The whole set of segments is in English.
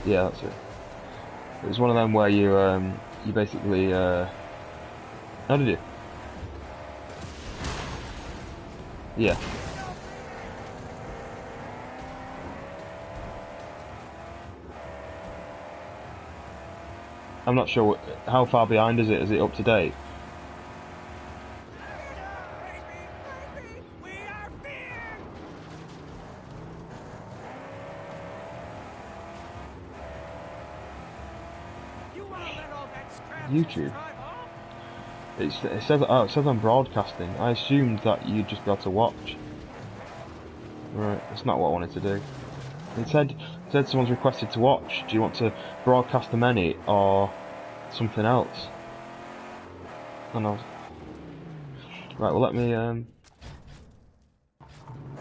Yeah, that's it. It was one of them where you basically how did you? Yeah. I'm not sure how far behind is it? Is it up to date? YouTube. It says it says I'm broadcasting. I assumed that you'd just be able to watch. Right, that's not what I wanted to do. It said someone's requested to watch. Do you want to broadcast them any or something else? And I was, right, well let me oh,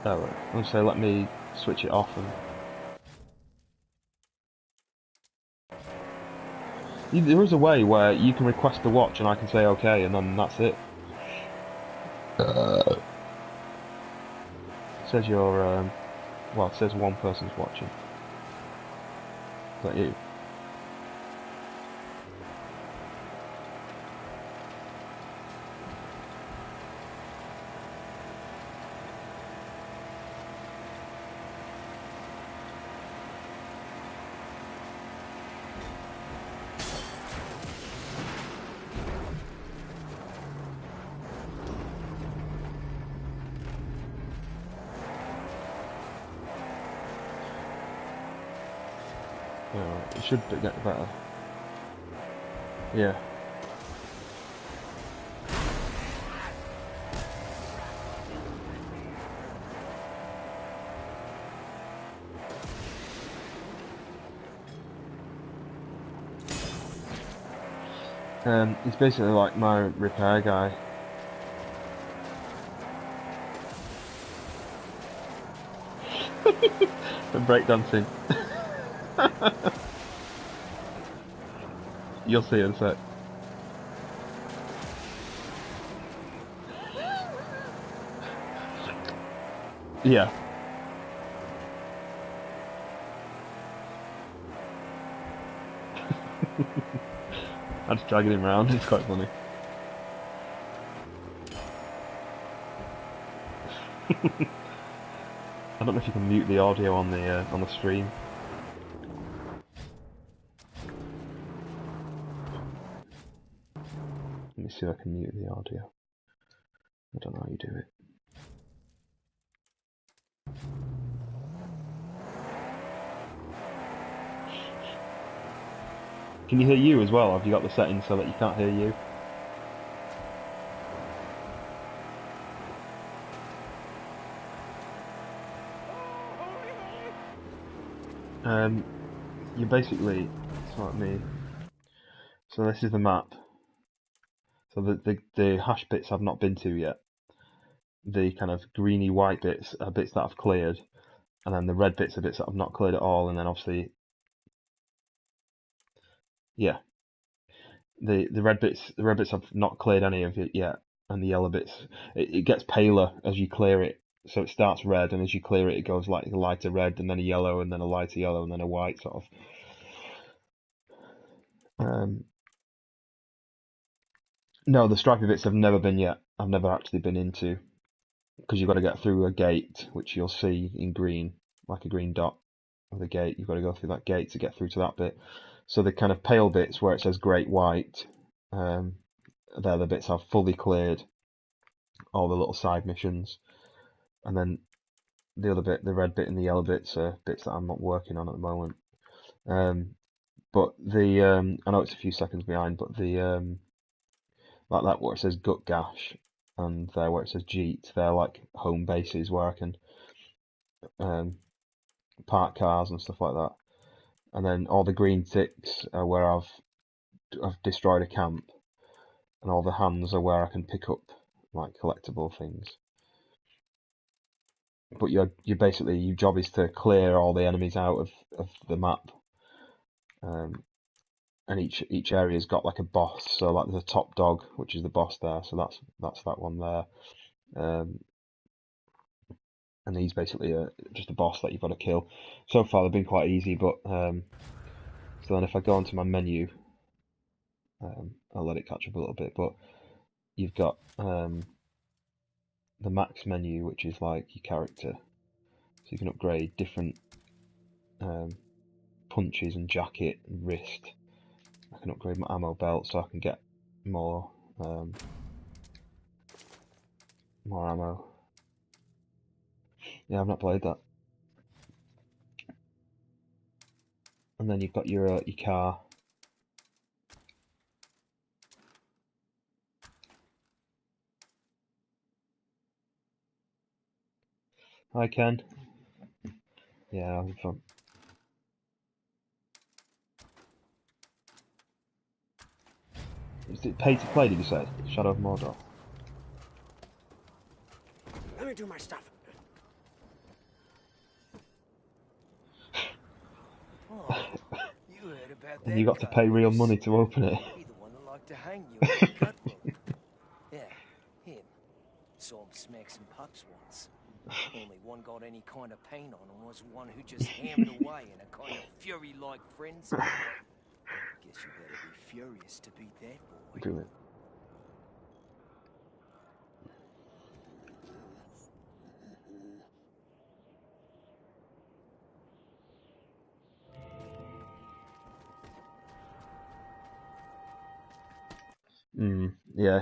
right. I'm gonna say let me switch it off and there is a way where you can request the watch and I can say okay and then that's it. It says you're well, it says one person's watching. Is that you? Yeah, right. It should get better. Yeah. He's basically like my repair guy. The breakdancing. You'll see in a sec. Yeah. I'm just dragging him around, it's quite funny. I don't know if you can mute the audio on the stream. Let me see if I can mute the audio. I don't know how you do it. Can you hear you as well? Have you got the settings so that you can't hear you? You basically, it's like me. So this is the map. So the hash bits I've not been to yet. The kind of greeny white bits are bits that I've cleared, and then the red bits are bits that I've not cleared at all, and then obviously, yeah, the red bits I've not cleared any of it yet, and the yellow bits it gets paler as you clear it. So it starts red, and as you clear it, it goes like a lighter red, and then a yellow, and then a lighter yellow, and then a white sort of. No, the stripy bits have never been yet. I've never actually been into because you've got to get through a gate, which you'll see in green, like a green dot of the gate. You've got to go through that gate to get through to that bit. So the kind of pale bits where it says great white, they're the bits I've fully cleared, all the little side missions, and then the other bit, the red bit and the yellow bits, are bits that I'm not working on at the moment. But the I know it's a few seconds behind, but the like that where it says gut gash and there where it says Jeet, they're like home bases where I can um, park cars and stuff like that. And then all the green ticks are where I've destroyed a camp, and all the hands are where I can pick up like collectible things. But you're basically your job is to clear all the enemies out of the map. And each area's got like a boss. So like there's a top dog, which is the boss there. So that's that one there. And he's basically just a boss that you've got to kill. So far they've been quite easy, but So then if I go onto my menu, I'll let it catch up a little bit, but you've got the max menu, which is like your character. So you can upgrade different punches and jacket and wrist. I can upgrade my ammo belt so I can get more ammo. Yeah, I've not played that. And then you've got your car. Hi Ken. Yeah, having fun. Is it pay to play, did you say? Shadow of Mordor. Let me do my stuff. Oh, you heard about that? And you got to pay real money to open it. He the one that liked to hang you in the gut room. Yeah, him. Saw him smack some pups once. Only one got any kind of paint on him was one who just hammered away in a kind of fury-like frenzy. Guess you better be furious to beat that boy. Do it. Yeah.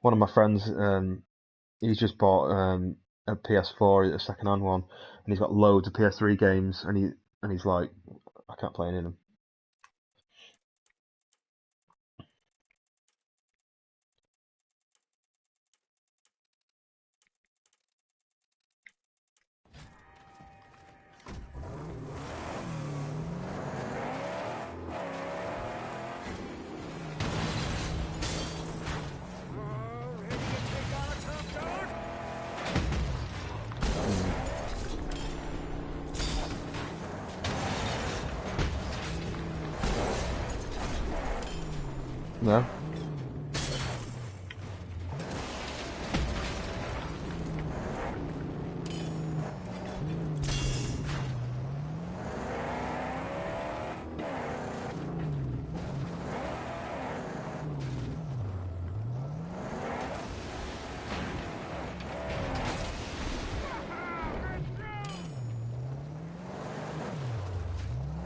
One of my friends, he's just bought a PS4, a second-hand one, and he's got loads of PS3 games, and he's like, I can't play any of them. No.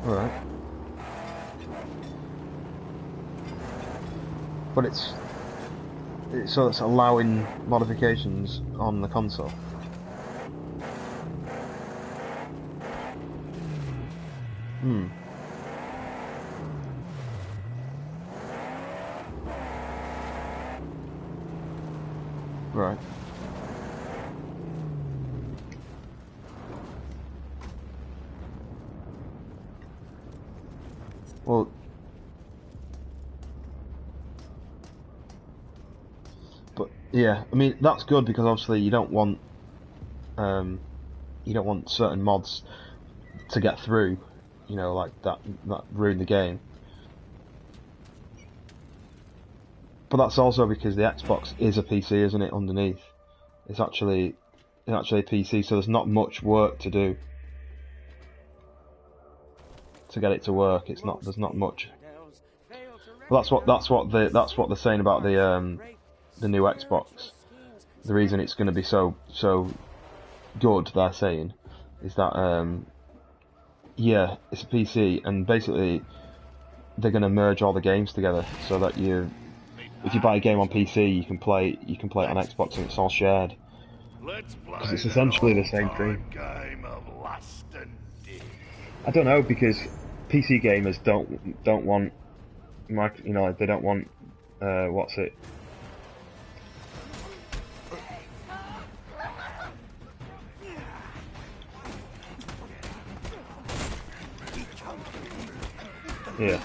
Alright. But so it's allowing modifications on the console. Right. Well, but yeah, I mean that's good because obviously you don't want certain mods to get through, you know, like that ruin the game. But that's also because the Xbox is a PC, isn't it? Underneath, it's actually a PC, so there's not much work to do to get it to work. There's not much. Well, that's what they're saying about the new Xbox. The reason it's going to be so good, they're saying, is that yeah, it's a PC, and basically they're going to merge all the games together so that if you buy a game on PC, you can play it on Xbox, and it's all shared. Because it's essentially the same thing. I don't know, because PC gamers don't want they don't want what's it? Yeah.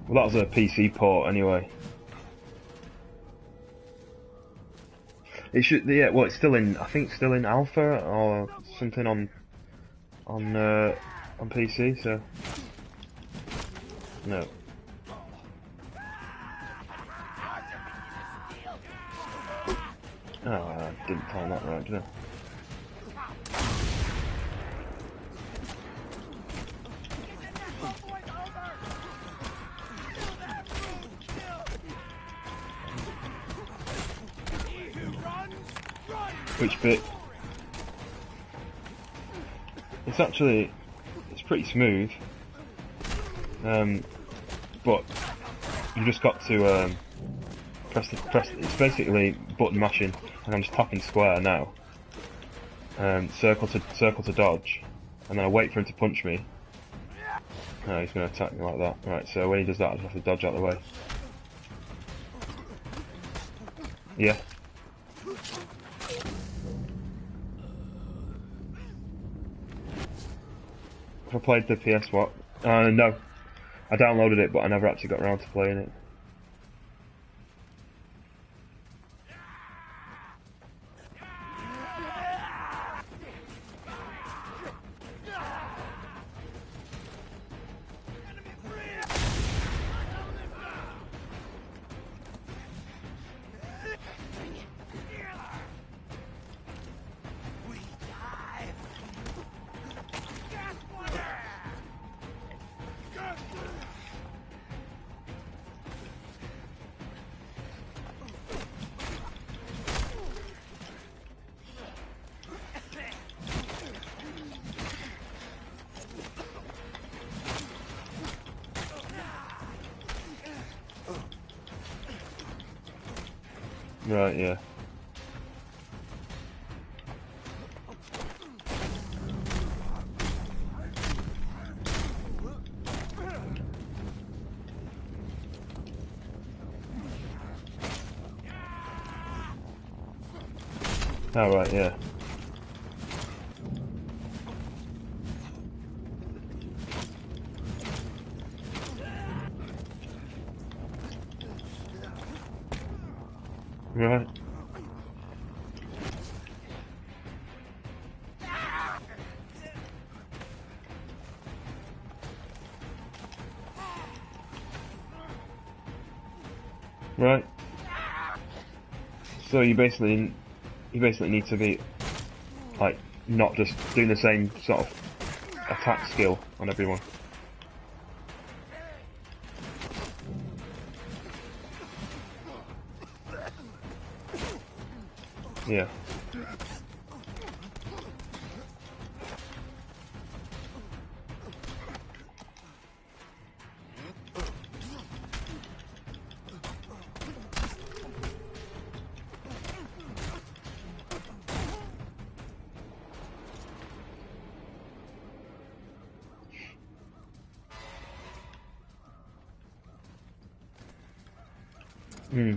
Well, that was a PC port anyway. It should, yeah. Well, it's still in. I think it's still in alpha or something on PC. So no. Oh, I didn't time that right, did I? Which bit? It's actually, it's pretty smooth. But you just got to press. It's basically button mashing, and I'm just tapping square now. Circle to dodge, and then I wait for him to punch me. Oh, he's going to attack me like that. Right, so when he does that, I just have to dodge out of the way. Yeah. Have I played the PS4? No. I downloaded it, but I never actually got around to playing it. Right, yeah. Oh, right, yeah. Right. Right. So you basically need to be like not just doing the same sort of attack skill on everyone. Yeah. Hmm.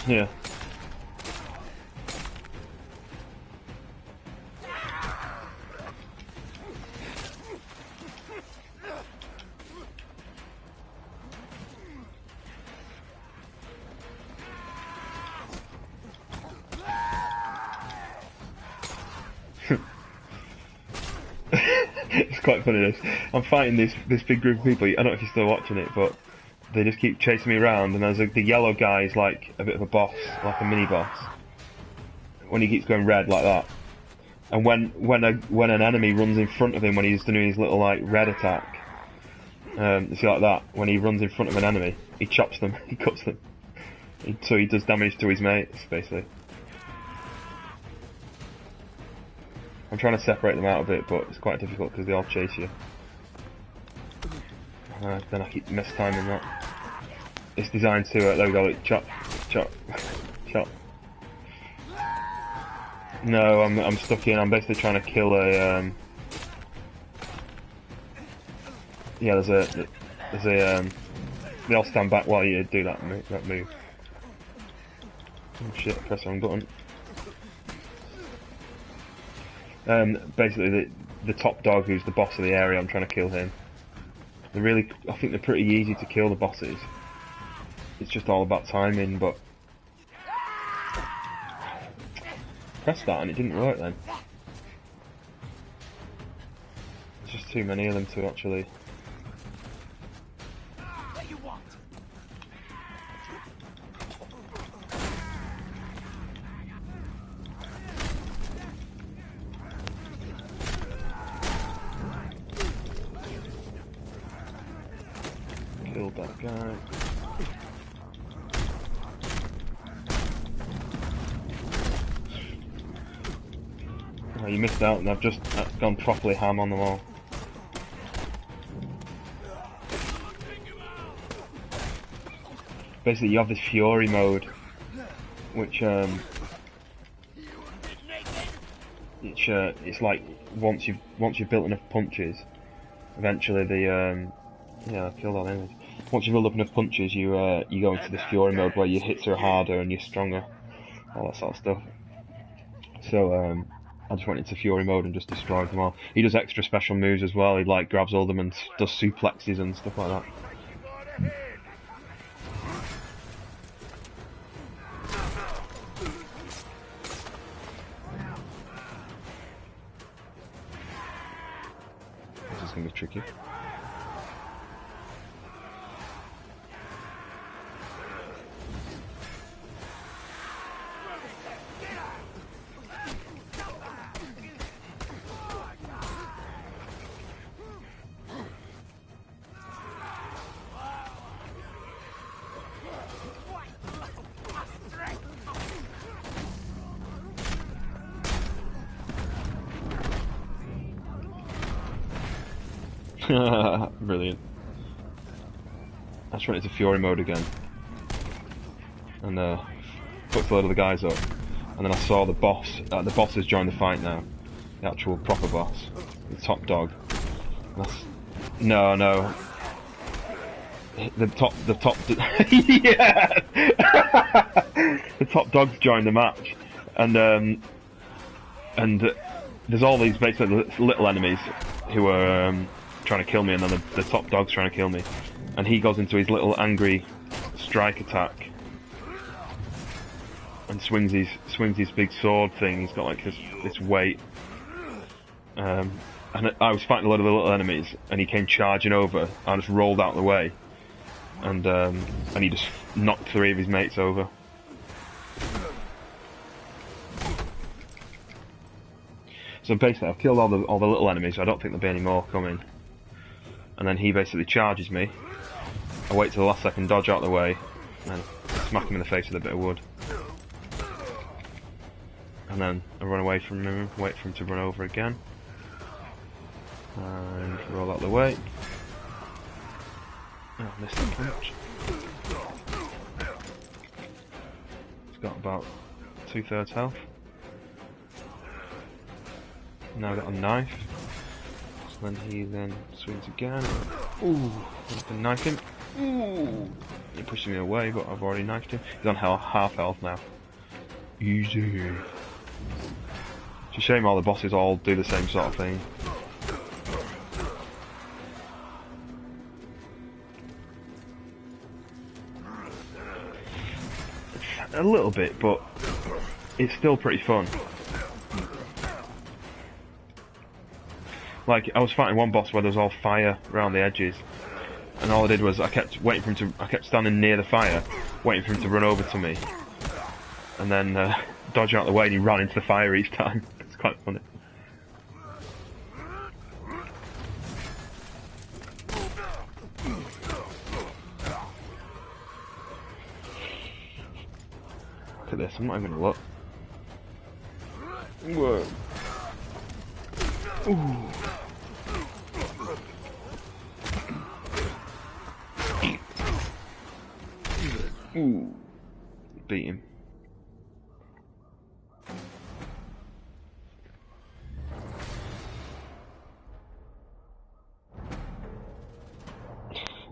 Yeah. It's quite funny this. I'm fighting this big group of people, I don't know if you're still watching it, but they just keep chasing me around, and there's the yellow guy is like a bit of a boss, like a mini boss. When he keeps going red like that. And when an enemy runs in front of him when he's doing his little like red attack, you see like that, when he runs in front of an enemy, he chops them, he cuts them. So he does damage to his mates, basically. I'm trying to separate them out a bit, but it's quite difficult because they all chase you. Then I keep mistiming that. It's designed to, there we go, like, chop, chop, chop. No, I'm stuck in, I'm basically trying to kill a, Yeah, they all stand back while you do that move. Oh shit! Press the wrong button. Basically, the top dog, who's the boss of the area, I'm trying to kill him. I think they're pretty easy to kill, the bosses. It's just all about timing, but press that and it didn't work then. There's just too many of them to actually. Killed that guy. Oh, you missed out, and I've just gone properly ham on them all. Basically, you have this fury mode, which it's like once you've built enough punches, eventually yeah, I killed all enemies. Once you've built up enough punches, you go into this fury mode where your hits are harder and you're stronger, all that sort of stuff. So I just went into fury mode and just destroyed them all. He does extra special moves as well. He like grabs all of them and does suplexes and stuff like that. This is gonna be tricky. Brilliant. I just went into fury mode again and fucked a load of the guys up, and then I saw the boss. The boss has joined the fight now, the actual proper boss, the top dog. No, the top yeah, the top dog's joined the match, and there's all these basically little enemies who are trying to kill me, and then the top dog's trying to kill me, and he goes into his little angry strike attack and swings his big sword thing. He's got like this weight, and I was fighting a lot of the little enemies, and he came charging over. I just rolled out of the way, and he just knocked 3 of his mates over. So basically, I've killed all the little enemies. So I don't think there'll be any more coming. And then he basically charges me. I wait till the last second, dodge out of the way, and then smack him in the face with a bit of wood. And then I run away from him, wait for him to run over again, and roll out of the way. Oh, missed the punch. He's got about 2/3 health. Now I've got a knife. So then he swings again. Ooh, I can knife him. Ooh, he pushes me away, but I've already knifed him. He's on half health now. Easy. It's a shame all the bosses all do the same sort of thing. A little bit, but it's still pretty fun. Like, I was fighting one boss where there was all fire around the edges, and all I did was I kept standing near the fire, waiting for him to run over to me, and then dodge out of the way, and he ran into the fire each time. It's quite funny. Look at this, I'm not even gonna look. Whoa. Ooh. Ooh. Beat him.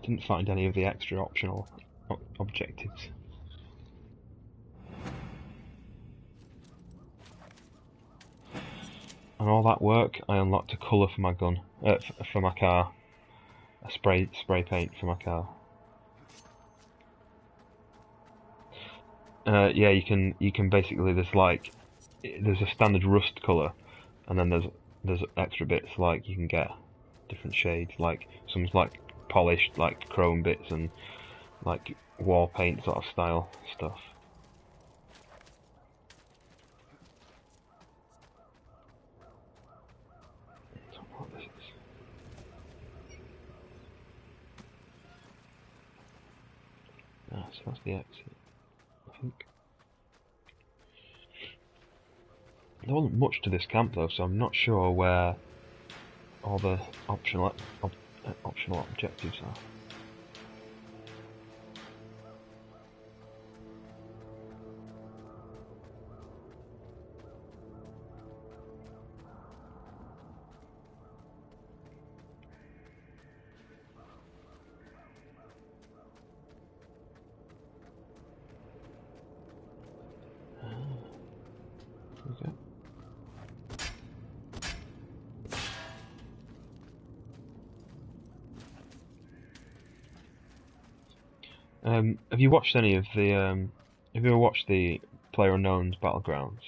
didn't find any of the extra optional objectives. And all that work, I unlocked a colour for my gun, for my car, a spray paint for my car. Yeah, you can basically there's a standard rust colour, and then there's extra bits like you can get different shades, like some's like polished like chrome bits and like wall paint sort of style stuff. I don't know what this is. Ah, so that's the exit, I think. There wasn't much to this camp though, so I'm not sure where all the optional objectives are. Okay. Have you watched any of the? Have you ever watched the PlayerUnknown's Battlegrounds?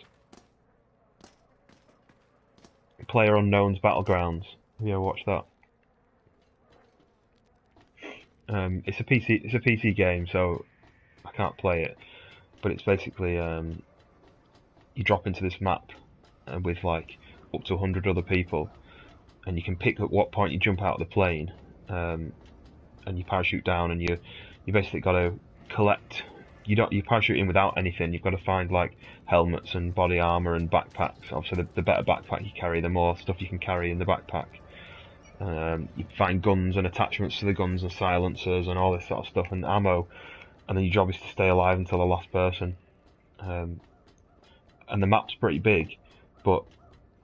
PlayerUnknown's Battlegrounds. Have you ever watched that? It's a PC game, so I can't play it. But it's basically you drop into this map with like up to 100 other people, and you can pick at what point you jump out of the plane, and you parachute down, and you basically got to collect. You parachute in without anything. You've got to find like helmets and body armor and backpacks. Obviously, the better backpack you carry, the more stuff you can carry in the backpack. You find guns and attachments to the guns and silencers and all this sort of stuff and ammo, and then your job is to stay alive until the last person. And the map's pretty big, but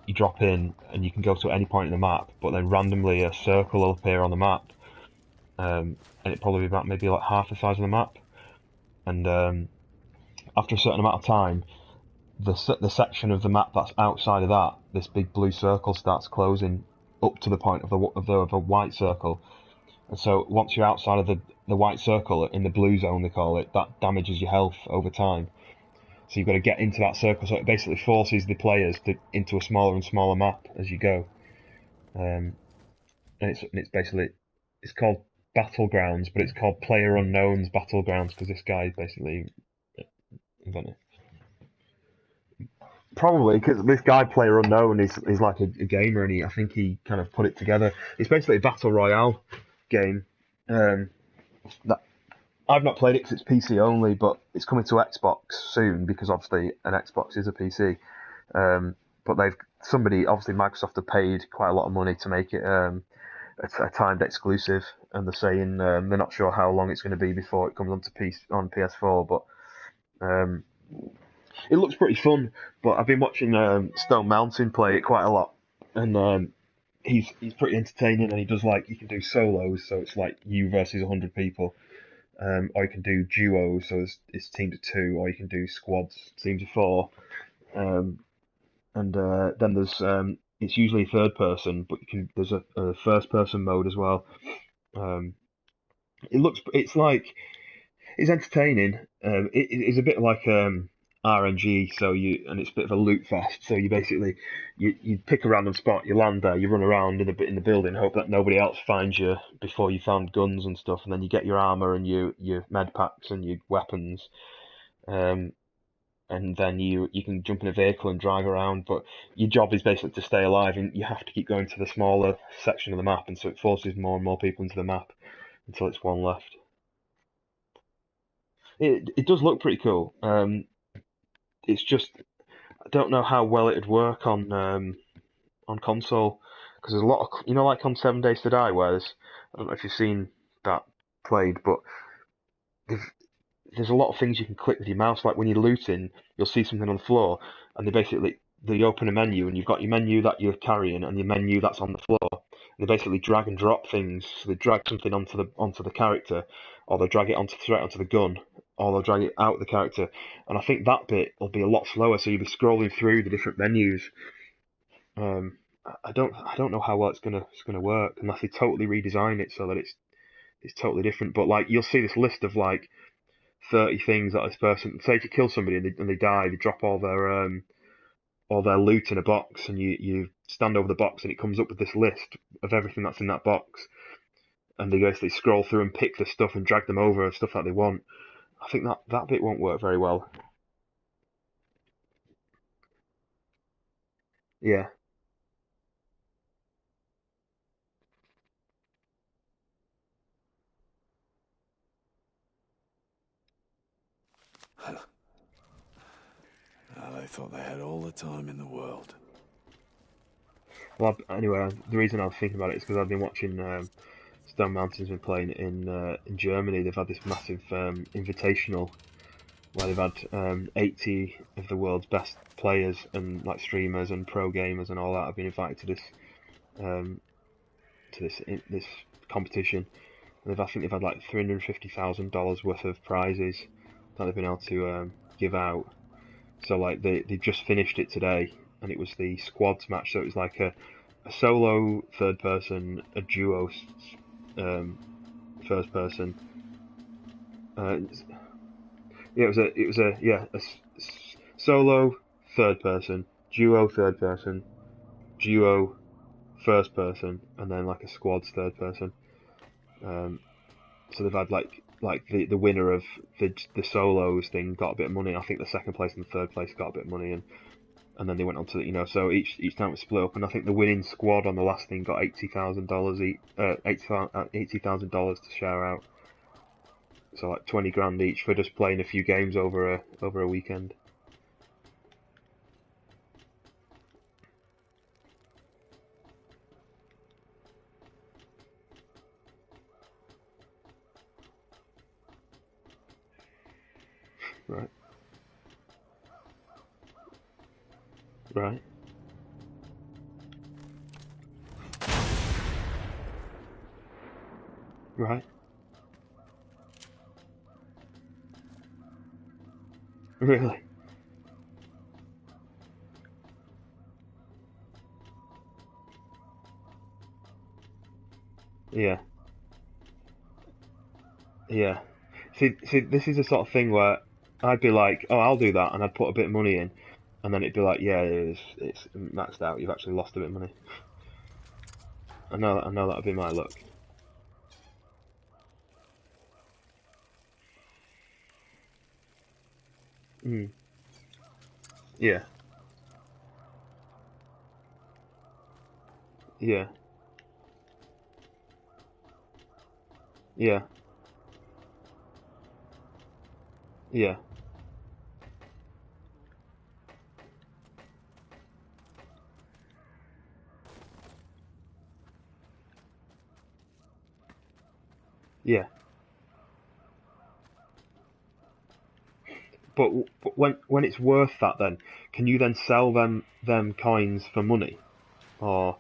you drop in and you can go to any point in the map, but then randomly a circle will appear on the map, and it probably be about maybe like half the size of the map. And after a certain amount of time, the section of the map that's outside of that, this big blue circle starts closing up to the point of the white circle. And so once you're outside of the white circle in the blue zone, they call it, that damages your health over time. So you've got to get into that circle. So it basically forces the players into a smaller and smaller map as you go. And it's basically, it's called Battlegrounds, but it's called PlayerUnknown's Battlegrounds because this guy basically invented. Probably because this guy PlayerUnknown is like a gamer, and I think he kind of put it together. It's basically a battle royale game. That I've not played it because it's PC only, but it's coming to Xbox soon because obviously an Xbox is a PC. But obviously Microsoft have paid quite a lot of money to make it a timed exclusive, and they're saying they're not sure how long it's going to be before it comes on PS4, but it looks pretty fun. But I've been watching Stone Mountain play it quite a lot, and he's pretty entertaining, and he does you can do solos, so it's like you versus 100 people, or you can do duos, so it's teams of 2, or you can do squads, teams of 4, and then there's it's usually third person, but there's a first person mode as well. It's entertaining. It's a bit like RNG, and it's a bit of a loot fest. So you basically you pick a random spot, you land there, you run around in the building, hope that nobody else finds you before you found guns and stuff, and then you get your armor and your med packs and your weapons, and then you can jump in a vehicle and drive around. But your job is basically to stay alive, and you have to keep going to the smaller section of the map, and so it forces more and more people into the map until it's one left. It does look pretty cool. It's just I don't know how well it'd work on console because there's a lot of like on 7 Days to Die, where I don't know if you've seen that played, but there's a lot of things you can click with your mouse. Like when you're looting, you'll see something on the floor, and they open a menu, and you've got your menu that you're carrying and your menu that's on the floor, They basically drag and drop things. So they drag something onto the character, or they drag it straight onto the gun, or they'll drag it out of the character. And I think that bit will be a lot slower. So you'll be scrolling through the different menus. I don't know how well it's gonna work unless they totally redesign it so that it's totally different. But like you'll see this list of like 30 things that this person say if you kill somebody and they die, they drop all their loot in a box, and you stand over the box and it comes up with this list of everything that's in that box, and they basically scroll through and pick the stuff and drag them over stuff that they want. I think that bit won't work very well. Yeah. They thought they had all the time in the world. Well, anyway, the reason I was thinking about it is because I've been watching Stone Mountain's been playing in Germany. They've had this massive invitational where they've had 80 of the world's best players and like streamers and pro gamers and all that have been invited um, to this competition. And I think they've had like $350,000 worth of prizes that they've been able to give out. So like they've just finished it today, and it was the squads match. So it was like a solo third person, a duo um, first person. Uh, yeah, it was a solo third person, duo first person, and then like a squad's third person. Um, so they've had like the winner of the solos thing got a bit of money. I think the second place and the third place got a bit of money, and then they went on to so each time it was split up, and I think the winning squad on the last thing got $80,000 each, $80,000 to share out. So like 20 grand each for just playing a few games over a weekend. Right, right, right. Really? Yeah, yeah. See, this is the sort of thing where I'd be like, oh, I'll do that, and I'd put a bit of money in, and then it'd be like, yeah, it's maxed out. You've actually lost a bit of money. I know that'd be my luck. Mm. Yeah, yeah, yeah, yeah, yeah. But when it's worth that, then can you then sell them coins for money, or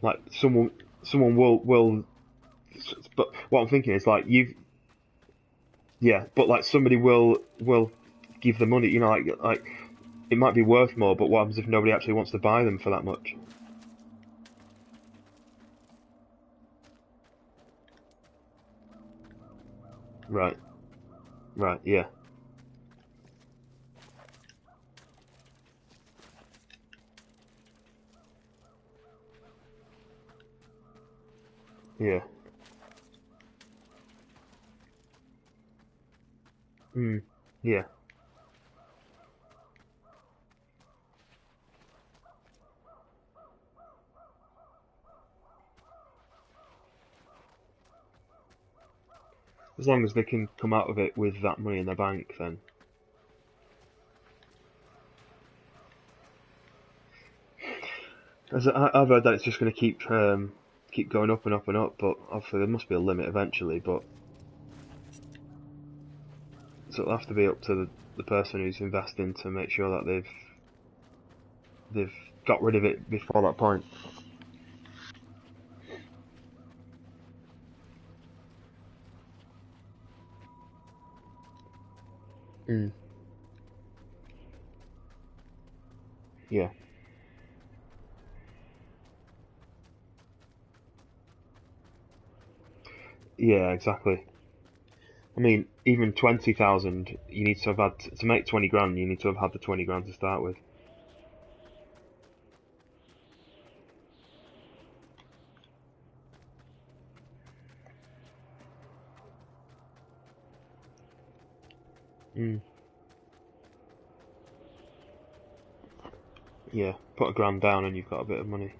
like someone will? But what I'm thinking is like yeah, but like somebody will give the money. Like it might be worth more, but what happens if nobody actually wants to buy them for that much? Right, right, yeah, yeah, mm, yeah. As long as they can come out of it with that money in their bank, then. I've heard that it's just going to keep going up and up and up, but obviously there must be a limit eventually. But so it'll have to be up to the person who's investing to make sure that they've got rid of it before that point. Mm. Yeah. Yeah, exactly. I mean, even 20,000, you need to have had to make 20 grand. You need to have had the 20 grand to start with. Mm. Yeah, put a grand down and you've got a bit of money.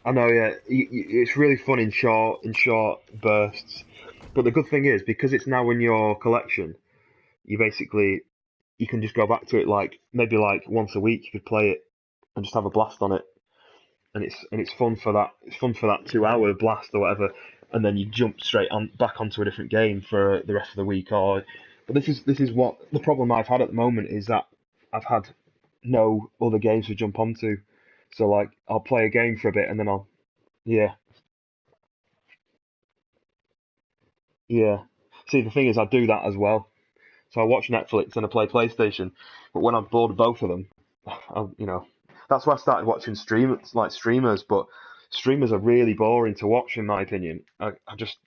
I know, yeah. It's really fun in short bursts. But the good thing is, because it's now in your collection, you basically you can just go back to it like maybe like once a week. You could play it and just have a blast on it, and it's fun for that. It's fun for that 2 hour blast or whatever, and then you jump straight on back onto a different game for the rest of the week. Or, but this is what the problem I've had at the moment is that I've had no other games to jump onto. So like I'll play a game for a bit and then I'll yeah. Yeah. See, the thing is, I do that as well. So I watch Netflix and I play PlayStation. But when I'm bored of both of them, that's why I started watching streamers. But streamers are really boring to watch, in my opinion. I just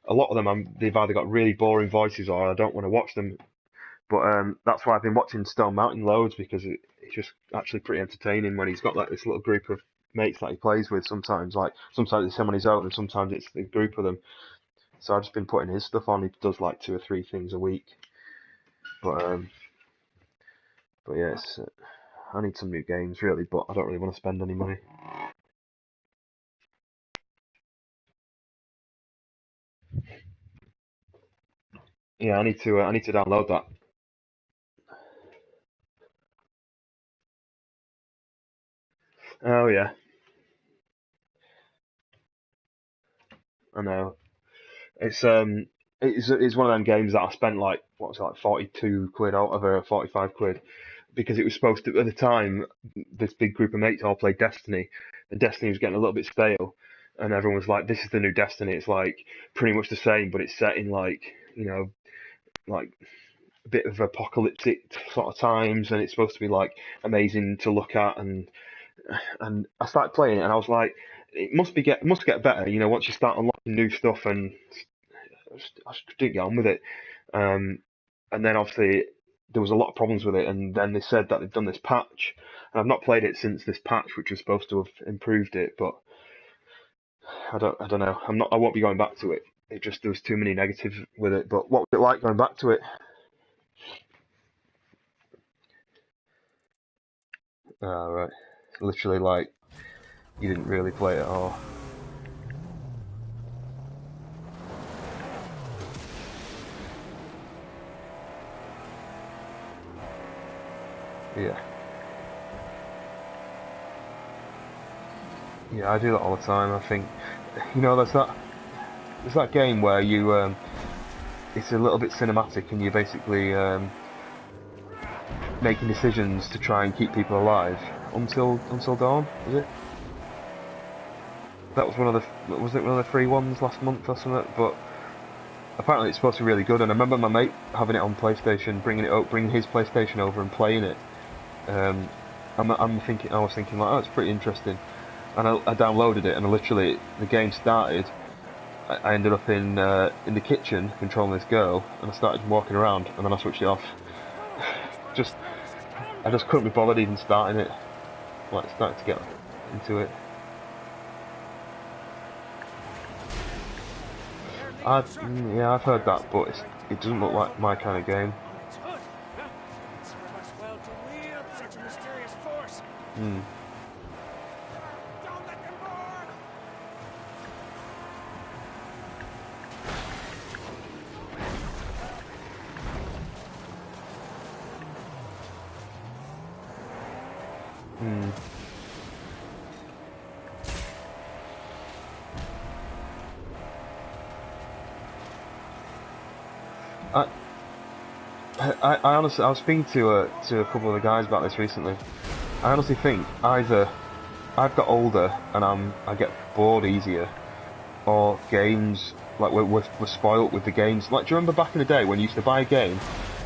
a lot of them, they've either got really boring voices or I don't want to watch them. But that's why I've been watching Stone Mountain loads because it's just actually pretty entertaining when he's got like this little group of mates that he plays with. Sometimes it's him on his own, and sometimes it's the group of them. So I've just been putting his stuff on. He does like 2 or 3 things a week. But um, but yeah, I need some new games really, but I don't really want to spend any money. Yeah, I need to download that. Oh yeah, I know. It's one of them games that I spent like what was it, like 42 quid out of a 45 quid because it was supposed to at the time this big group of mates all played Destiny and Destiny was getting a little bit stale and everyone was like this is the new Destiny. It's like pretty much the same but it's set in like like a bit of apocalyptic sort of times and it's supposed to be like amazing to look at and I started playing it and I was like it must get better once you start unlocking new stuff and I just didn't get on with it. Um, and then obviously there was a lot of problems with it, and then they said that they've done this patch, and I've not played it since this patch, which was supposed to have improved it, but I don't know. I won't be going back to it. It just there was too many negatives with it. But what was it like going back to it? Right, literally like you didn't really play it at all. Yeah, yeah, I do that all the time. I think there's that game where it's a little bit cinematic, and you basically making decisions to try and keep people alive until dawn. Is it? That was was it one of the free ones last month or something? But apparently it's supposed to be really good. And I remember my mate having it on PlayStation, bringing his PlayStation over and playing it. Um, I was thinking like, oh, it's pretty interesting. And I downloaded it, and literally the game started. I ended up in the kitchen controlling this girl, and I started walking around, and then I switched it off. Just I just couldn't be bothered even starting it. Like starting to get into it. Yeah, I've heard that, but it doesn't look like my kind of game. On its hood. Huh? It sure must well to wield such a mysterious force. Hmm. Don't let them board! Hmm. I, I honestly, I was speaking to a couple of the guys about this recently. I honestly think either I've got older and I get bored easier, or games like we're spoilt with the games. Like, do you remember back in the day when you used to buy a game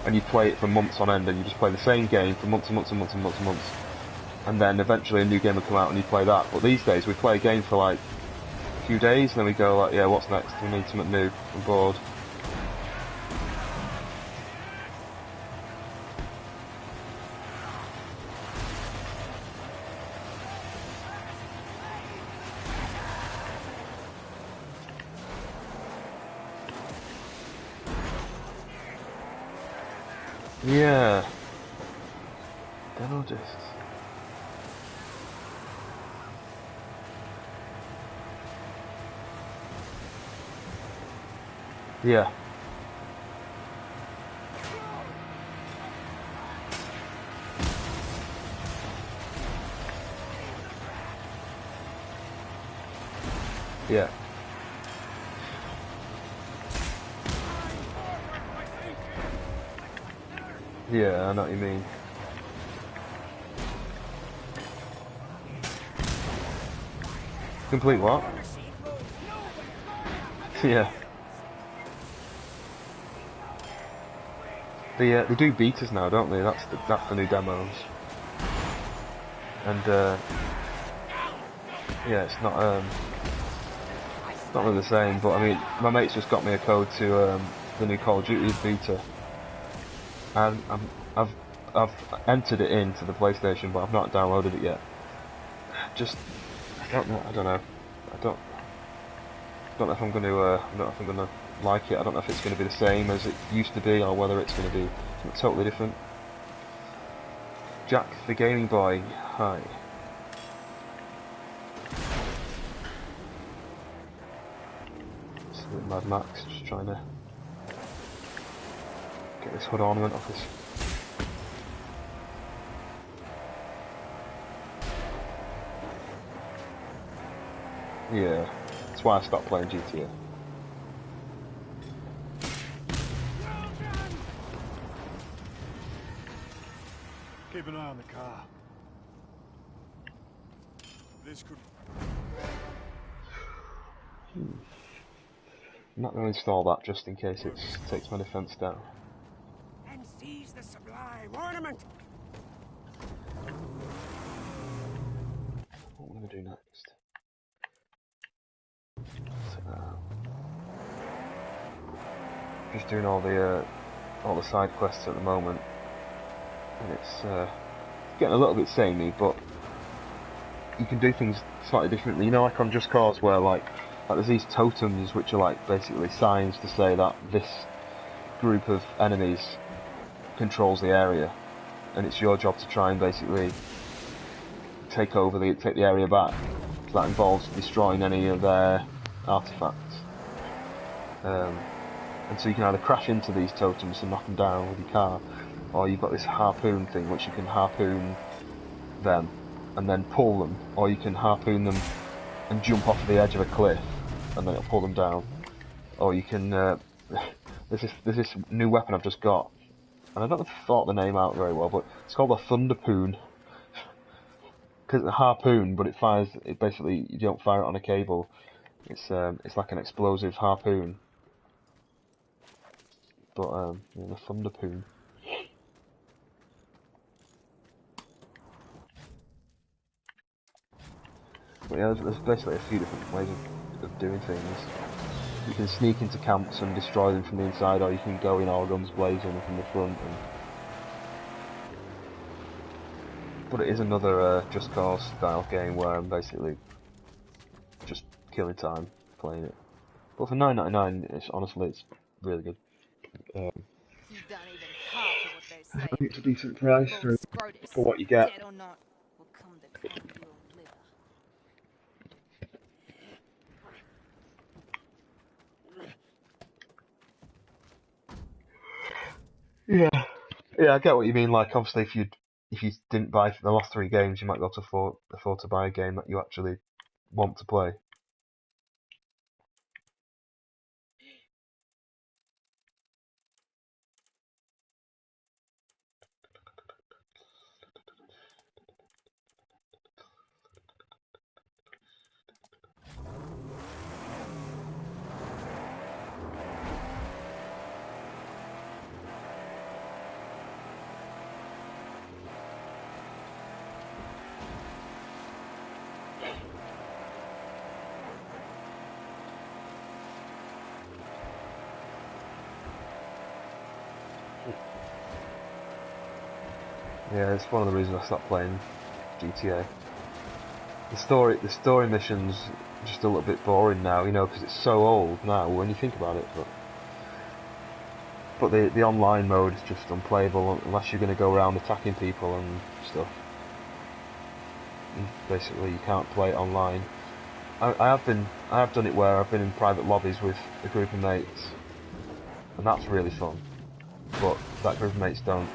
and you play it for months on end, and you just play the same game for months and months and months and months and months, and then eventually a new game will come out and you play that. But these days we play a game for like a few days, and then we go like, yeah, what's next? We need something new. I'm bored. Yeah. Demo discs. Yeah. Yeah. Yeah, I know what you mean. Complete what? Yeah. They do beaters now, don't they? That's the new demos. And yeah, it's not really the same. But I mean, my mate's just got me a code to the new Call of Duty beta, and I've I've entered it into the PlayStation, but I've not downloaded it yet. Just I don't know. I don't know. I don't know if I'm going to. I don't know if I'm going to like it. I don't know if it's going to be the same as it used to be, or whether it's going to be something totally different. Jack the Gaming Boy, hi. It's a bit Mad Max, just trying to get this hood ornament off his. Yeah, that's why I stopped playing GTA. Keep an eye on the car. This could... I'm not going to install that just in case it takes my defense down. And seize the sublime ornament. What am I going to do next? Just doing all the side quests at the moment, and it's getting a little bit samey, but you can do things slightly differently. You know, like on Just Cause, where like there's these totems which are like basically signs to say that this group of enemies controls the area, and it's your job to try and basically take the area back. So that involves destroying any of their artifacts. And so you can either crash into these totems and knock them down with your car, or you've got this harpoon thing which you can harpoon them and then pull them, or you can harpoon them and jump off the edge of a cliff and then it'll pull them down. Or you can there's this new weapon I've just got, and I don't thought the name out very well, but it's called a Thunderpoon. Because it's a harpoon, but it fires. It basically you don't fire it on a cable. It's like an explosive harpoon, but yeah, the Thunderpoon. But yeah, there's basically a few different ways of doing things. You can sneak into camps and destroy them from the inside, or you can go in all guns blazing from the front. But it is another Just Cause style game where I'm basically just killing time playing it. But for $9.99, it's really good. You've done even half of what they're I saying. think it's a decent price Both for Scrotus, what you get. dead or not, will come to claim your liver. Yeah, yeah, I get what you mean. Like, obviously, if you didn't buy the last three games, you might be able to afford to buy a game that you actually want to play. Yeah, it's one of the reasons I stopped playing GTA. The story missions just a little bit boring now, you know, because it's so old now when you think about it. But the online mode is just unplayable unless you're going to go around attacking people and stuff. And basically, you can't play it online. I have done it where I've been in private lobbies with a group of mates, and that's really fun. But that group of mates don't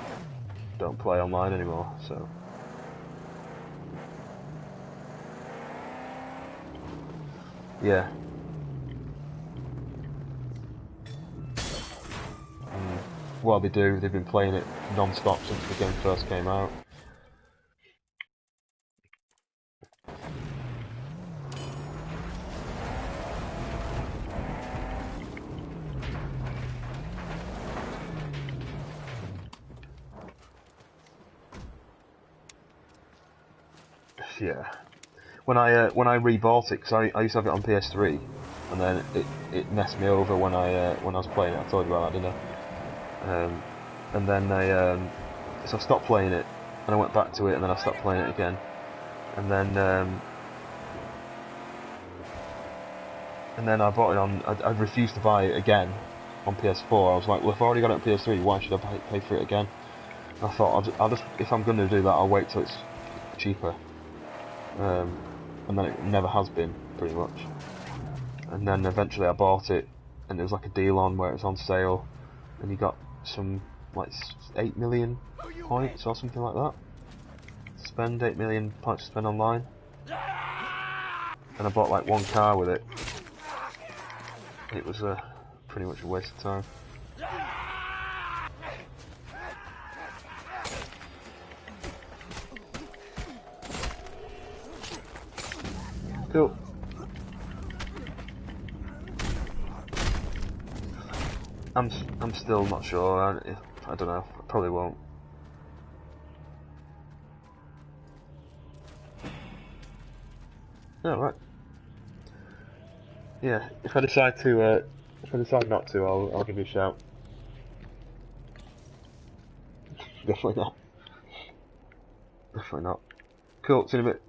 play online anymore, so. Yeah. Well, they do. They've been playing it non-stop since the game first came out. Yeah. When I rebought it, because I used to have it on PS3, and then it messed me over when I was playing it. I told you about that, didn't I? And then so I stopped playing it, and I went back to it, and then I stopped playing it again, and then I bought it on. I refused to buy it again on PS4. I was like, well, if I already got it on PS3, why should I pay for it again? And I thought I'll just if I'm going to do that, I'll wait till it's cheaper. And then it never has been, pretty much. And then eventually I bought it, and there was like a deal on where it was on sale, and you got some like 8 million points or something like that. Spend 8 million points to spend online, and I bought like one car with it. It was pretty much a waste of time. Cool. I'm still not sure. I don't know. I probably won't. Oh, right. Yeah. If I decide not to, I'll give you a shout. Definitely not. Definitely not. Cool. See you in a bit.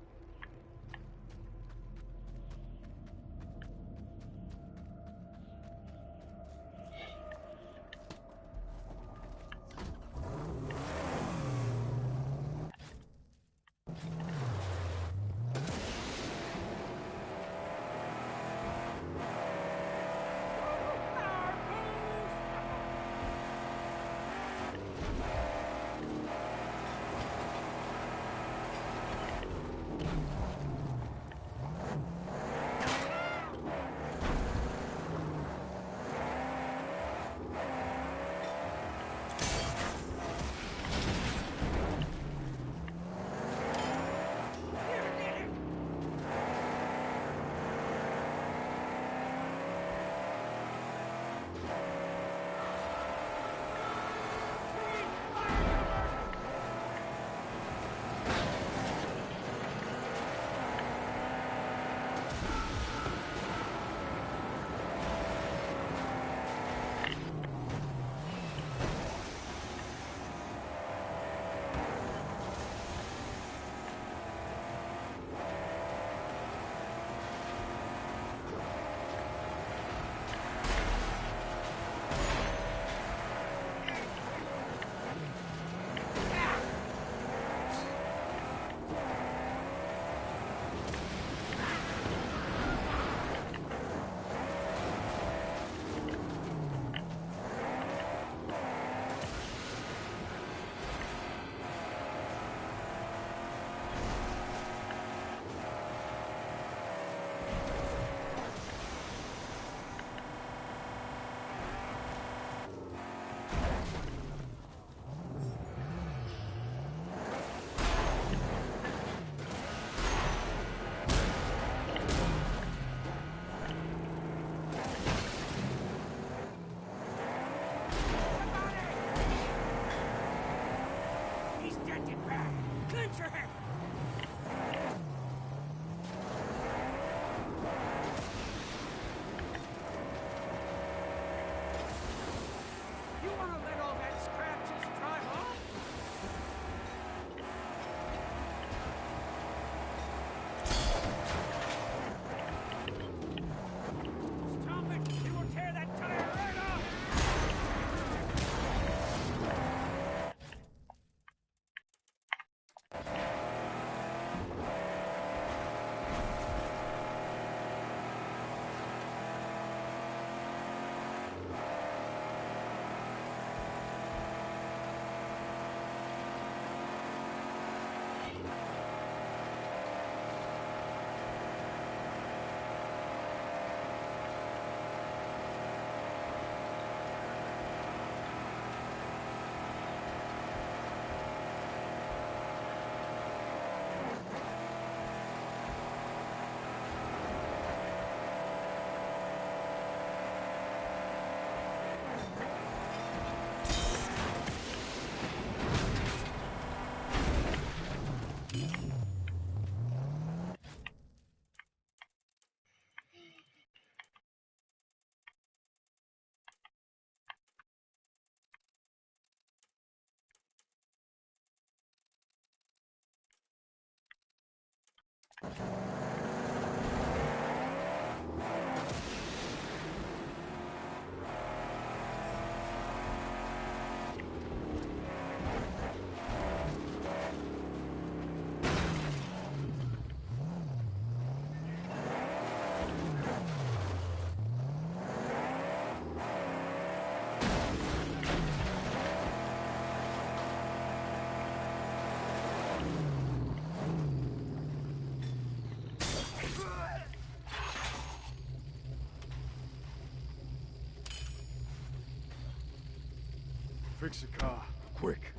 Fix the car, quick.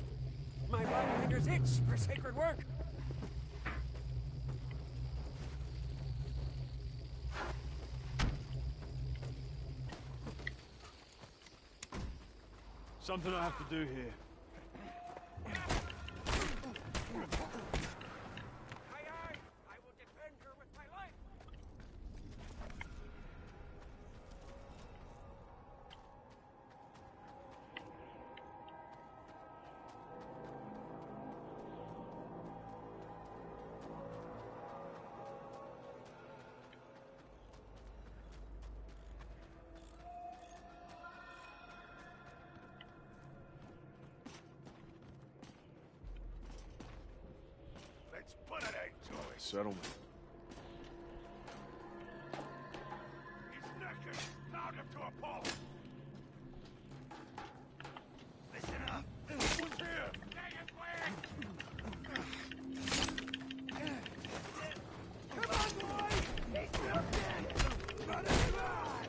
My right finger's itch for sacred work. Something I have to do here. Aye, aye. I will defend her with my life. Let's put an end to it. Settlement. He's naked. Bound him to a pole. Listen up. Who's here? Come on, boy! He's still dead! Run him alive!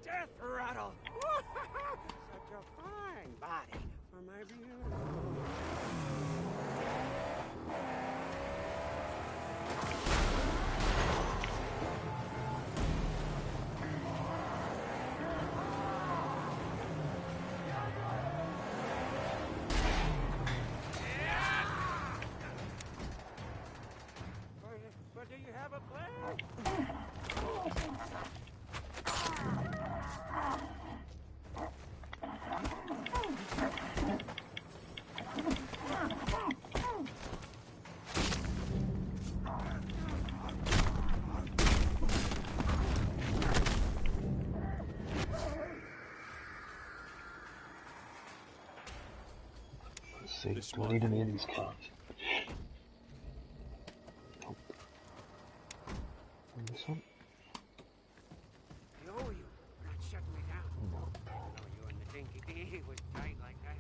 death rattle. Such a fine body for my beautiful. But do you have a plan? Let's see. Do I need any of these cards? Nope. And this one? No, you not shutting me down. Nope. No, you and the dinky dee was tight like that.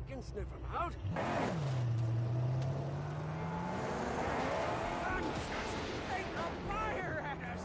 Can sniff him out. Take a fire at us!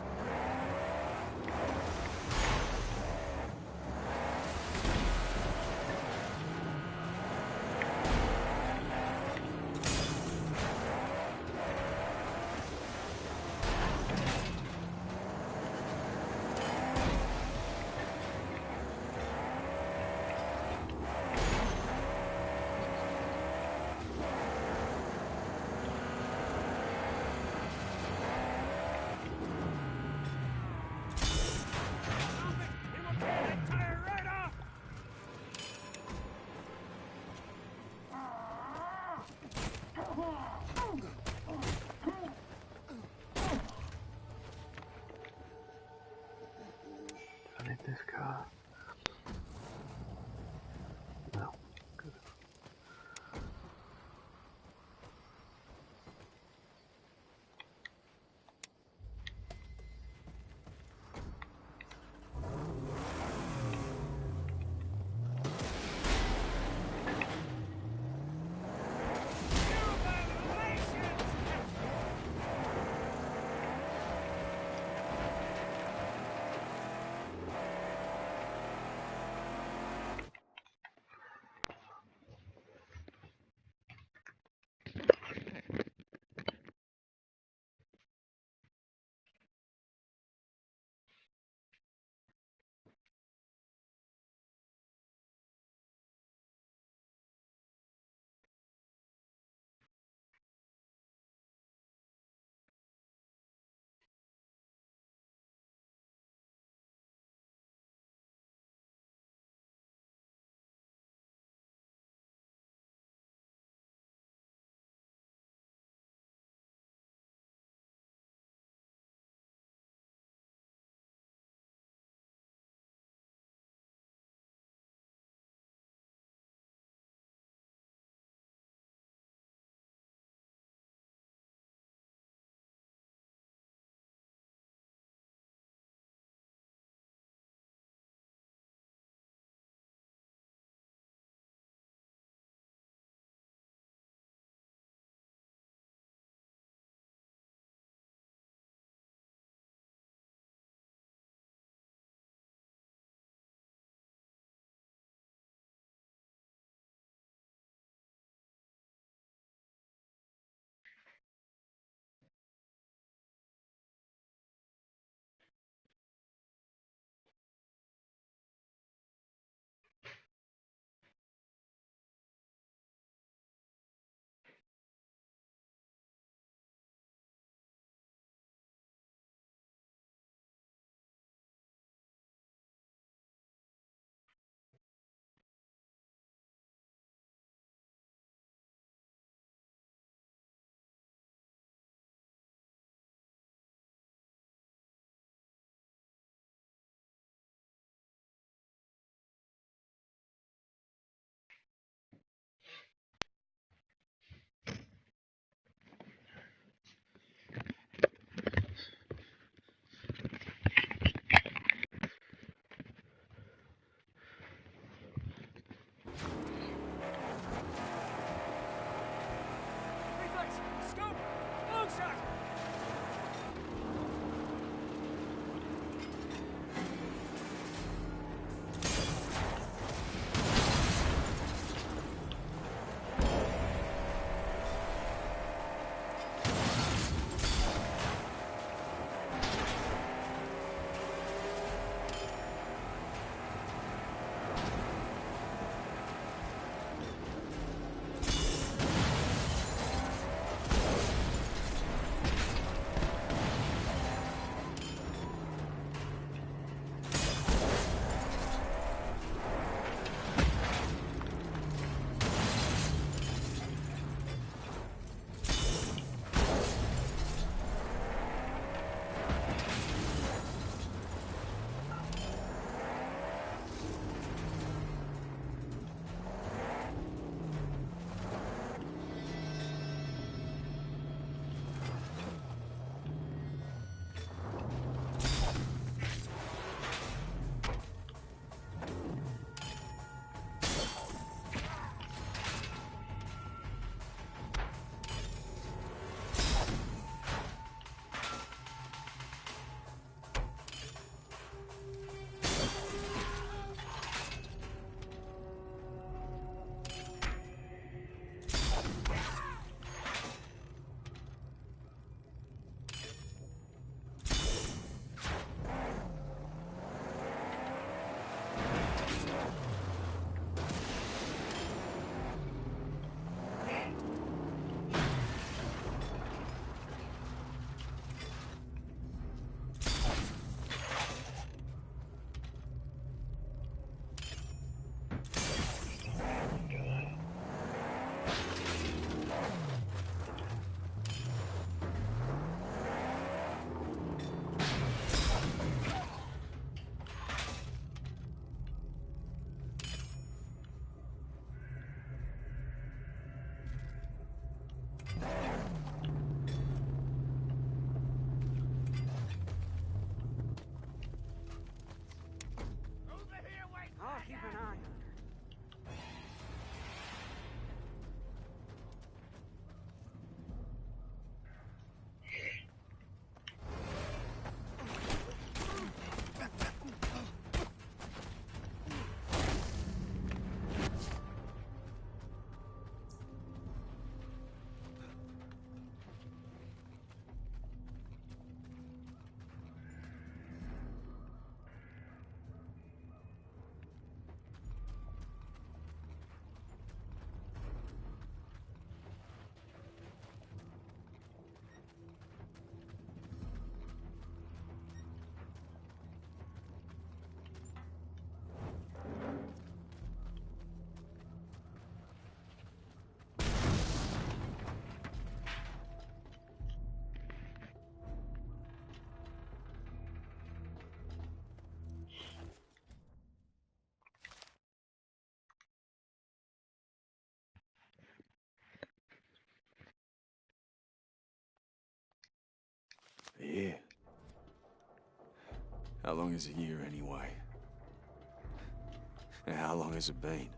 shot! A year? How long is a year anyway? And how long has it been?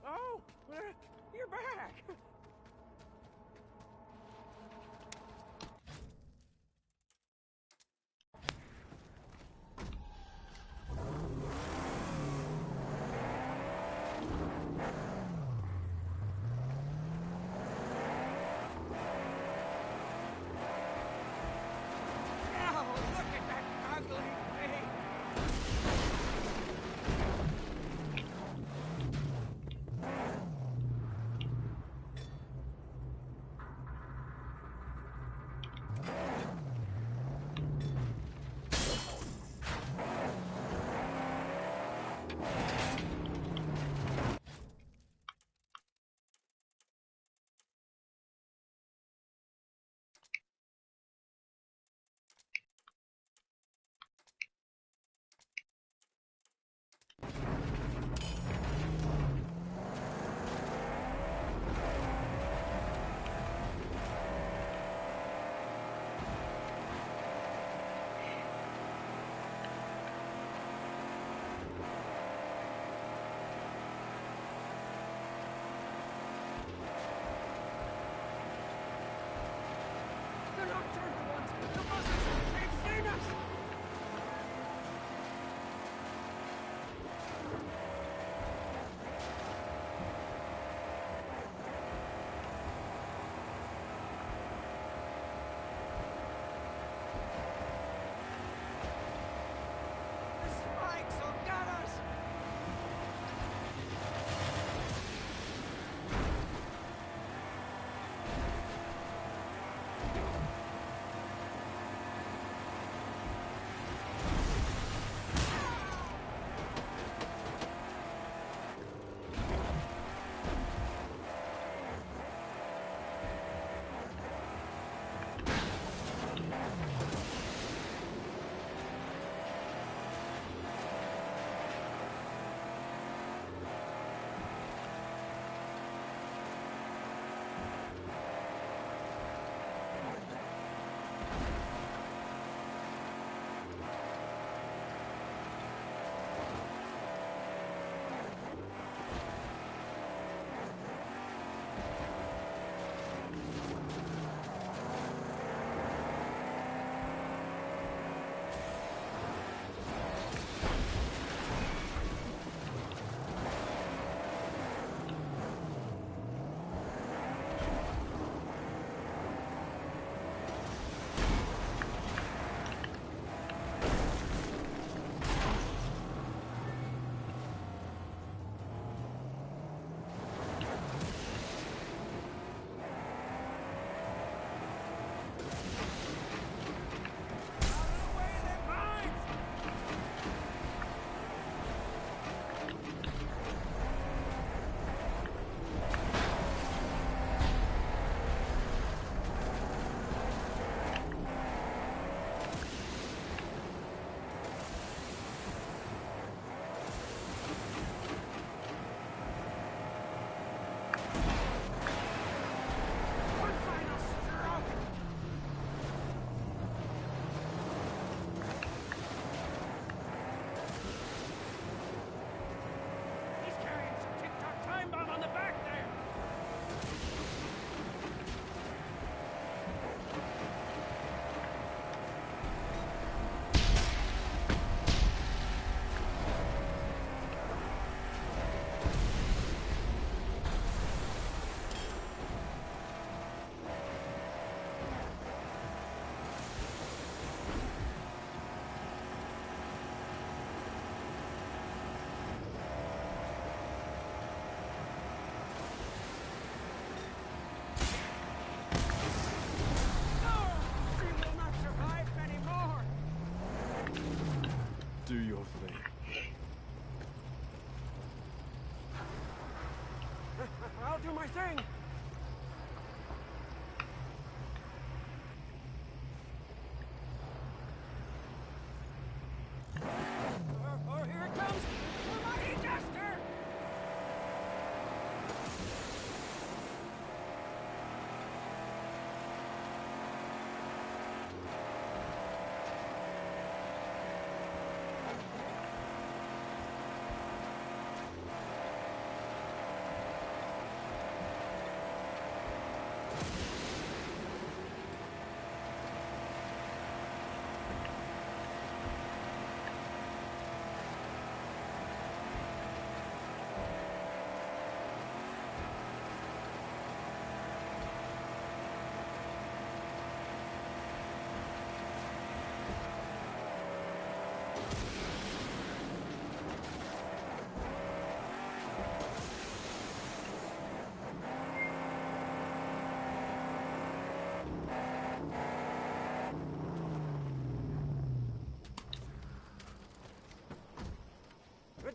Oh, you're back. Oh, look at that ugly thing.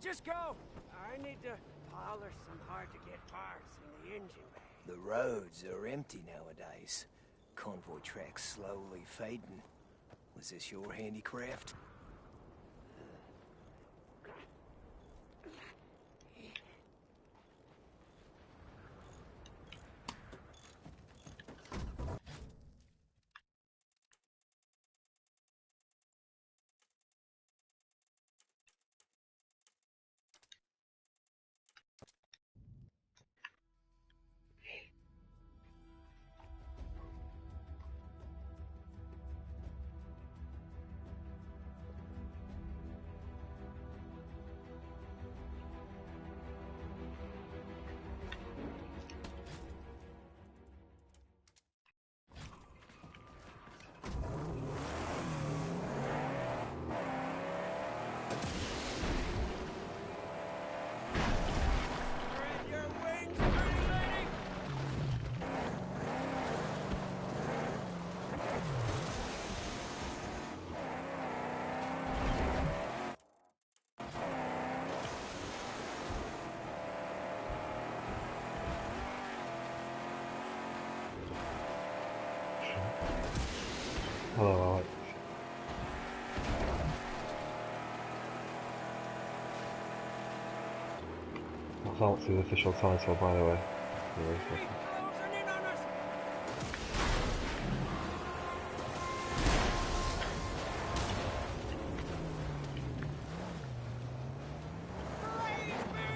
just go. I need to polish some hard-to-get parts in the engine bay. The roads are empty nowadays. Convoy tracks slowly fading. Was this your handicraft? Spread your wings, pretty lady. Hello, Alex. That's Alex's official title, by the way. Keep closing in on us. Blaze me!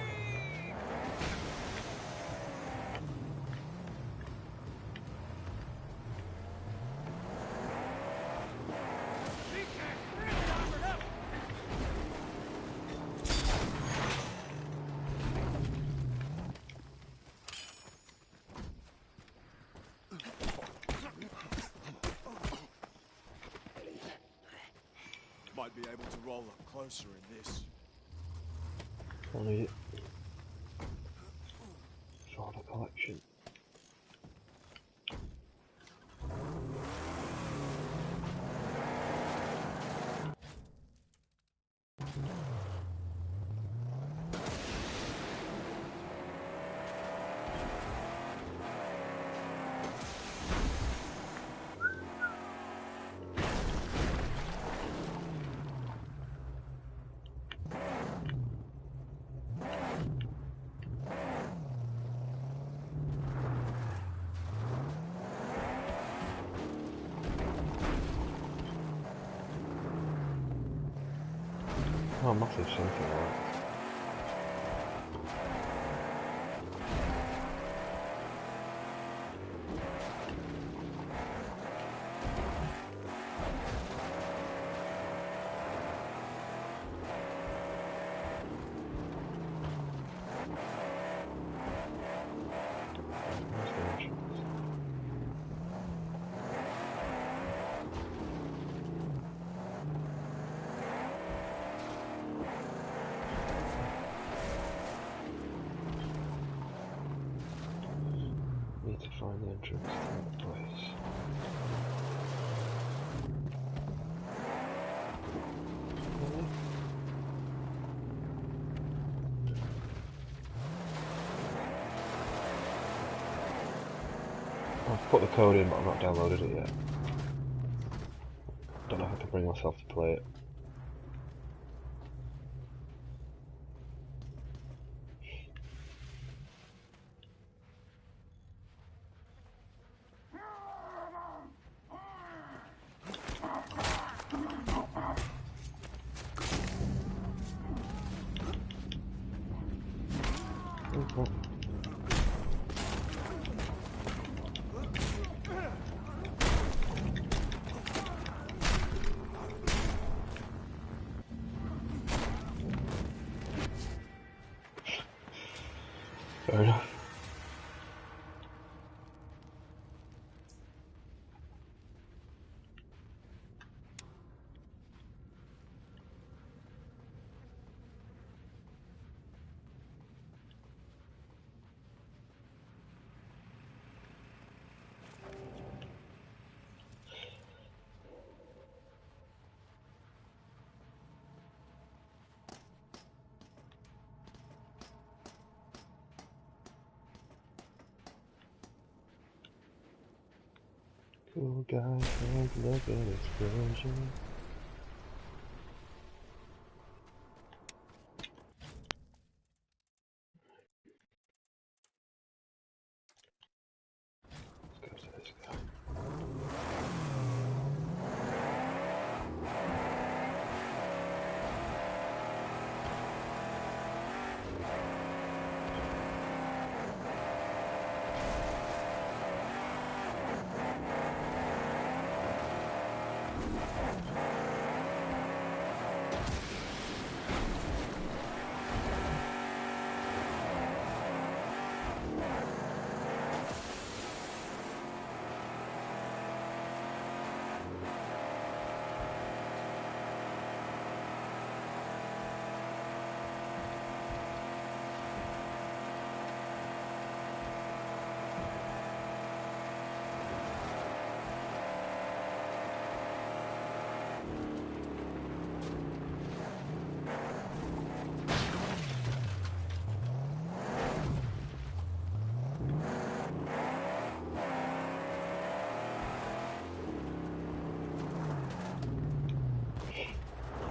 Beefcak's really armored up. Might be able to roll up closer in this. I need it for the collection. Oh, massive something, right? Where's the entrance? Need to find the entrance to the place. Really? I've put the code in, but I've not downloaded it yet. Don't know how to bring myself to play it. Okay. Fair enough. Cool guys, look at explosion. Let's go to this guy.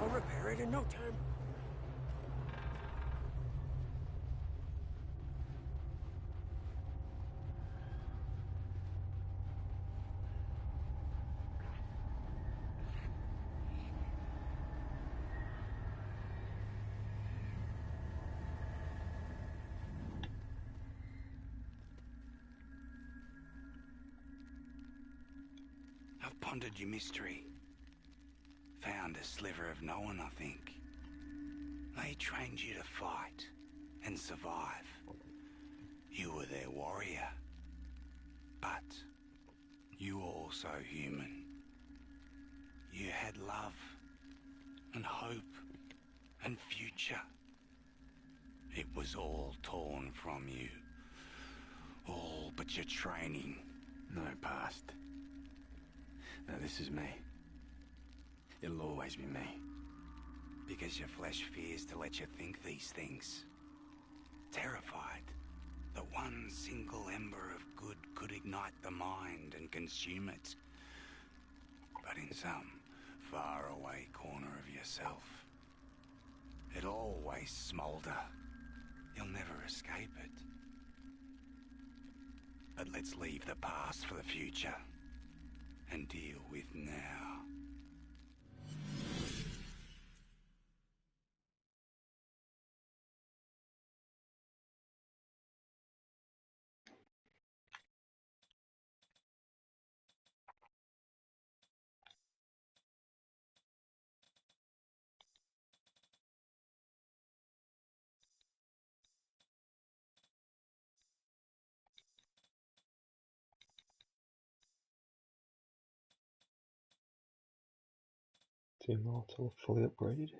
I'll repair it in no time. I've pondered your mystery. Found a sliver of knowing, I think. They trained you to fight and survive. You were their warrior. But you were also human. You had love and hope and future. It was all torn from you. All but your training. No past. No, this is me. It'll always be me. Because your flesh fears to let you think these things. Terrified that one single ember of good could ignite the mind and consume it. But in some faraway corner of yourself, it'll always smolder. You'll never escape it. But let's leave the past for the future and deal with now. Two more till fully upgraded.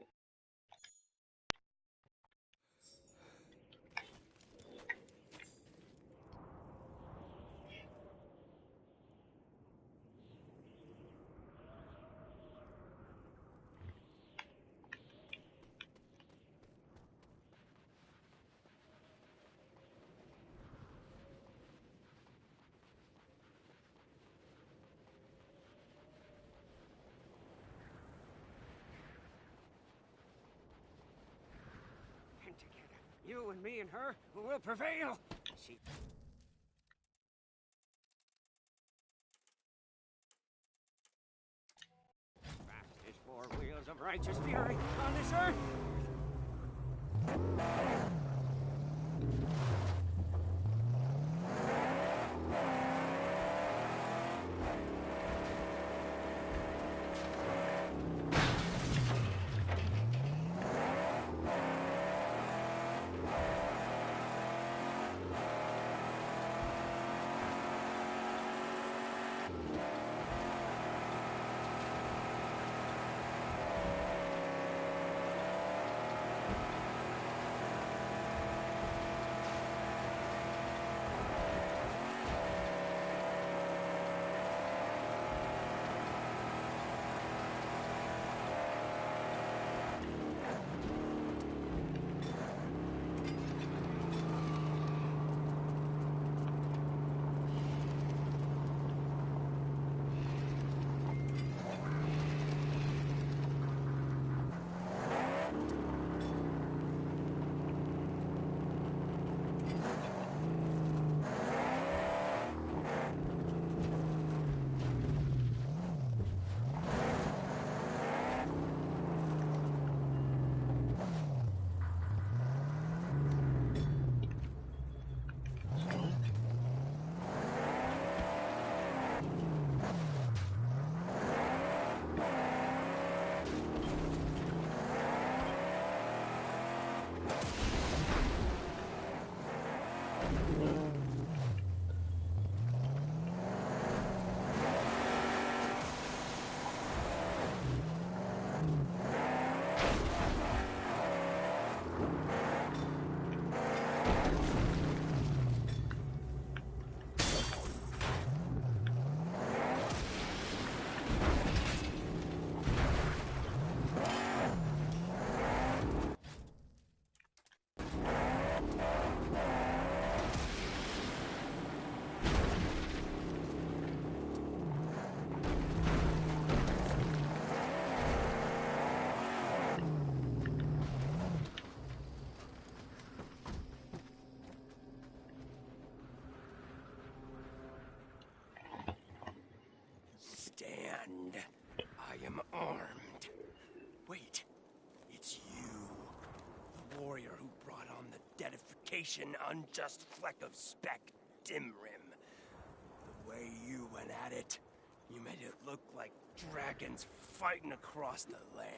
And together, you and me and her will prevail. She... Fastest four wheels of righteous fury on this earth. vacation, unjust fleck of speck, dim rim. The way you went at it, you made it look like dragons fighting across the land.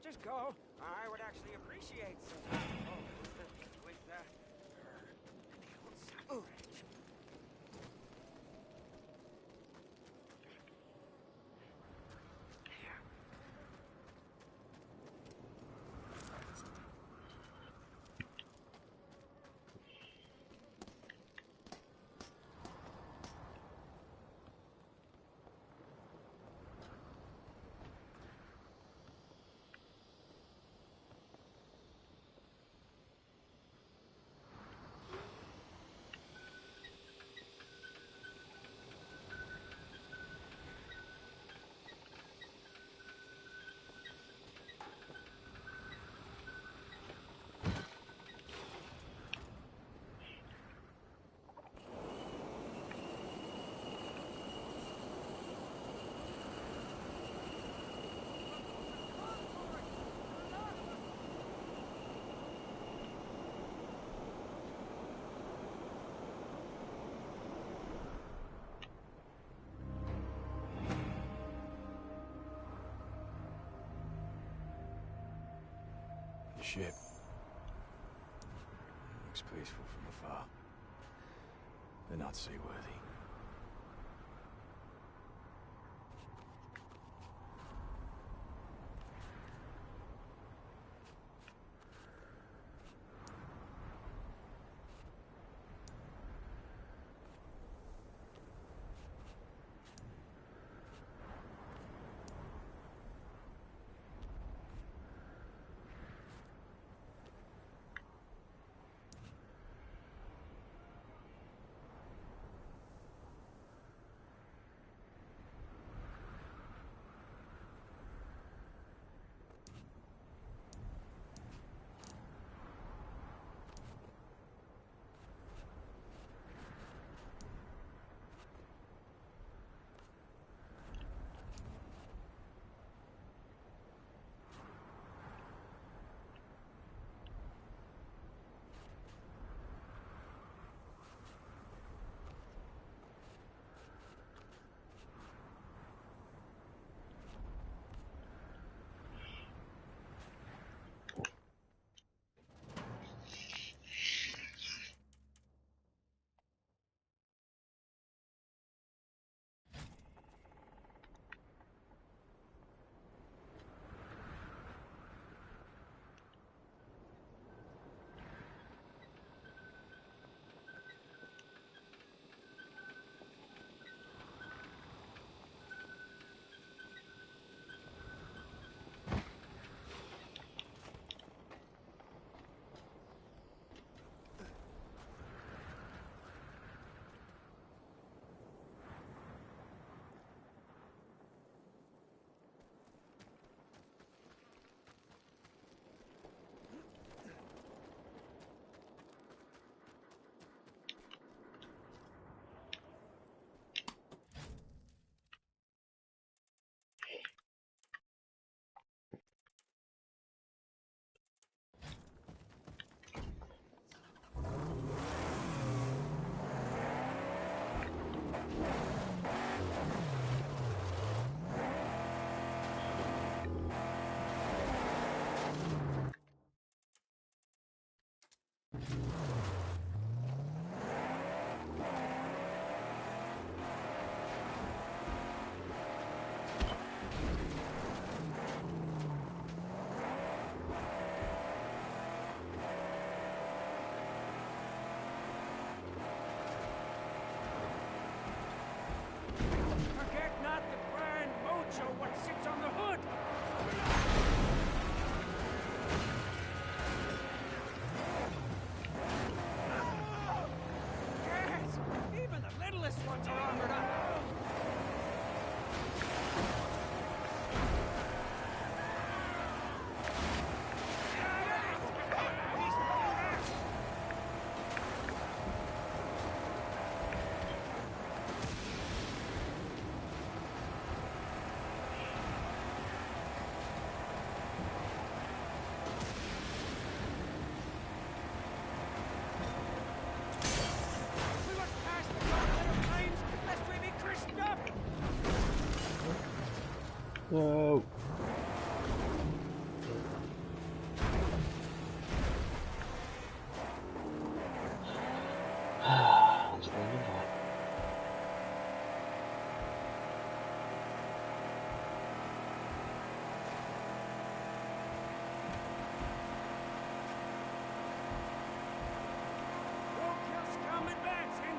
Just go. I would actually appreciate some time with her. Ooh. Ship. Looks peaceful from afar, but not seaworthy. No. What's the number? Roadkill scum advancing!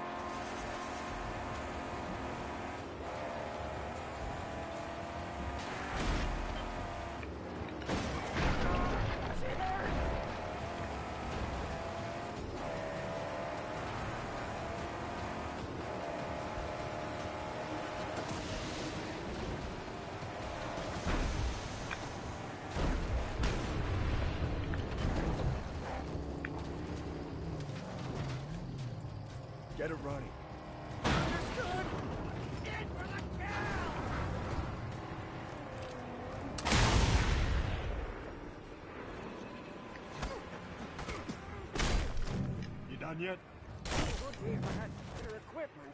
Get it running. Understood! In for the kill! You done yet? Would be if I had better equipment.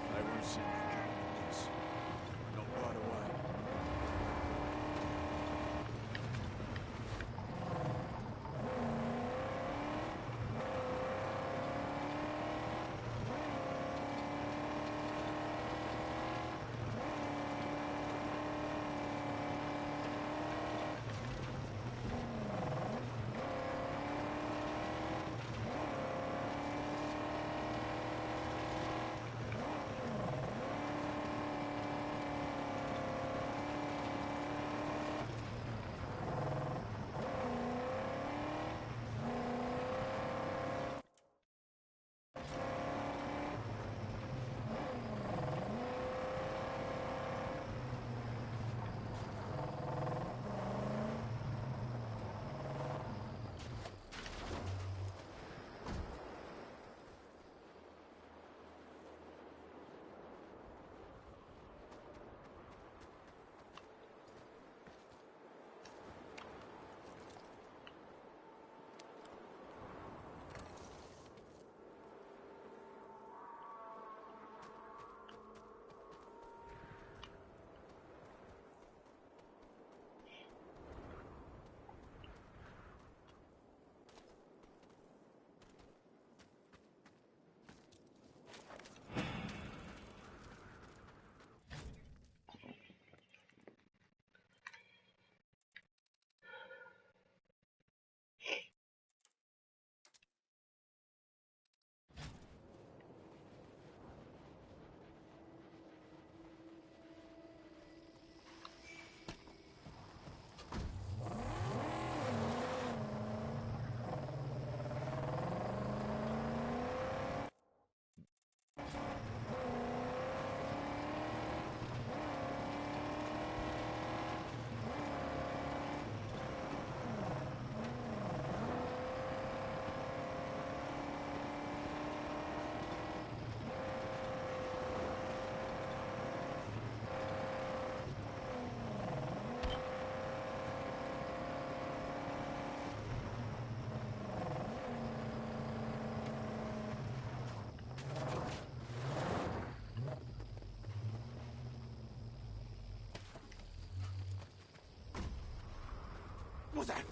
I won't see you careful, please. Not right away. What's that?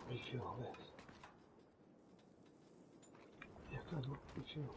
Refuel this. Yeah, good, look, refuel.